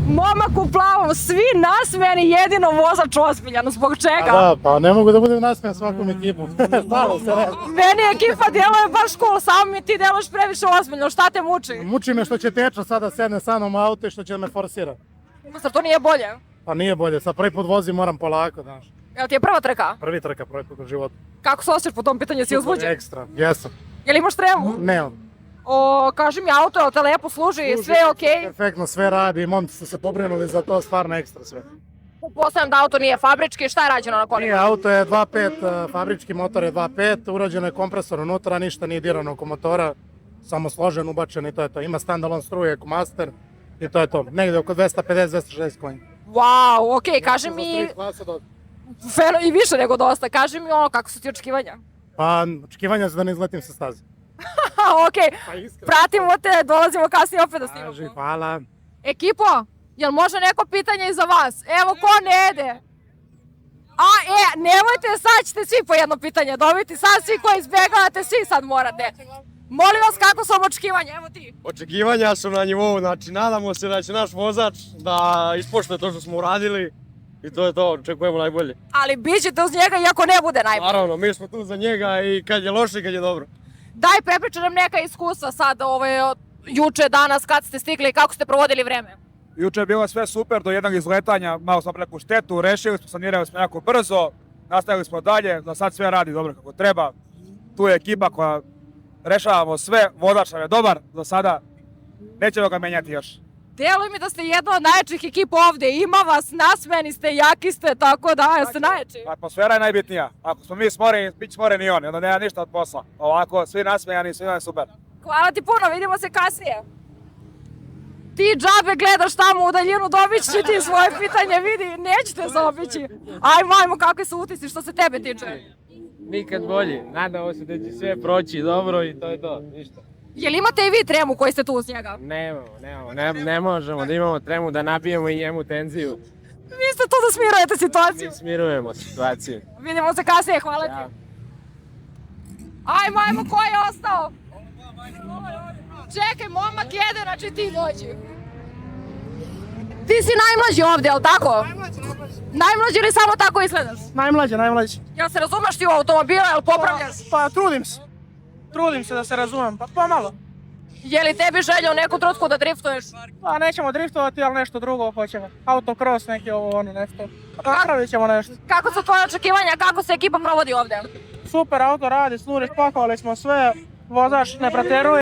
Momak u plavom, svi nasmejani, jedino vozač ozbiljan. Zbog čega? Da, pa ne mogu da budem nasmejan svakom ekipom. Stalo se ne. Meni ekipa djeluje baš cool, samo mi ti djeluješ previše ozbiljno. Šta te muči? Muči me što će Teča sada sedne sa mnom u auto i što će me forsira. Zar to nije bolje? Pa nije bolje, sad prvi put vozim, moram polako, znaš. Jel ti je prva trka? Prvi trka, prvi put u životu. Kako se osjećaš po tom pitanju, si uzbuđen? Ekstra, jesam. Jel imaš tremu? Nemam. Kaži mi, auto, jel te lepo služi, sve je okej? Perfektno, sve radi, momci su se pobrinuli za to, stvarno ekstra sve. Pretpostavljam da auto nije fabrički, šta je rađeno na kolima? Nije, auto je 2.5, fabrički motor je 2.5, urađeno je kompresor unutra, ništa nije dirano oko motora, samo složen, ubačen i to je to. Ima standalone struje, master i to je to. Negdje oko 250-260 konja. Wow, okej, kaži mi, i više nego dosta, kaži mi kako su ti očekivanja? Pa, očekivanja su da ne izletim sa staze. Okej, pratimo te, dolazimo kasnije opet da snimamo. Kaži, hvala. Ekipo, jel može neko pitanje i za vas? Evo, ko ne ide? Nemojte, sad ćete svi po jedno pitanje dobiti, sad svi koji izbjegavate, svi sad morate. Molim vas, kako su vam očekivanja, evo ti? Očekivanja su na nivou, znači nadamo se da će naš vozač da ispoštuje to što smo uradili i to je to, očekujemo najbolje. Ali bit ćete uz njega iako ne bude najbolje. Naravno, mi smo tu za njega i kad je loše i kad je dobro. Daj, prepričaj nam neka iskustva sad, juče, danas, kad ste stigli i kako ste provodili vreme. Juče je bilo sve super, do jednog izletanja malo smo neku štetu, rešili smo, sanirali smo jako brzo, nastavili smo dalje, za sad sve radi dobro kako treba. Tu je ekipa koja rešavamo sve, vozač nam je dobar, za sada nećemo ga menjati još. Deluje mi da ste jedna od najjačih ekipa ovdje, ima vas, nasmejani ste, jaki ste, tako da ste najjači. Atmosfera je najbitnija, ako smo mi smoreni, bit će smoren i on, onda nema ništa od posla. Ovako, svi nasmejani, svima je super. Hvala ti puno, vidimo se kasnije. Ti džabe gledaš tamo u daljinu, dobit će ti svoje pitanje, vidi, nećete zaobići. Ajmo, kakvi su utisci što se tebe tiče? Nikad bolji, nadamo se da će sve proći dobro i to je to, ništa. Jel imate i vi tremu koji ste tu uz njega? Ne možemo da imamo tremu da nabijemo i njemu tenziju. Vi ste tu da smirujete situaciju. Mi smirujemo situaciju. Vidimo se kasnije, hvala ti. Ajmo, ko je ostao? Čekaj, momak jede, znači ti dođi. Ti si najmlađi ovdje, jel tako? Najmlađi ili samo tako izgledaš? Najmlađi. Jel se razumeš ti u automobile, jel popravljaš? Pa trudim se. Trudim se da se razumem, pa pomalo. Je li tebi želja u neku trenutku da driftuješ? Pa nećemo driftovati, ali nešto drugo hoćemo. Autocross neki nešto. Napravit ćemo nešto. Kako su tvoje očekivanja, kako se ekipa provodi ovdje? Super, auto radi, služi, spakovali smo sve. Vozač ne preteruje.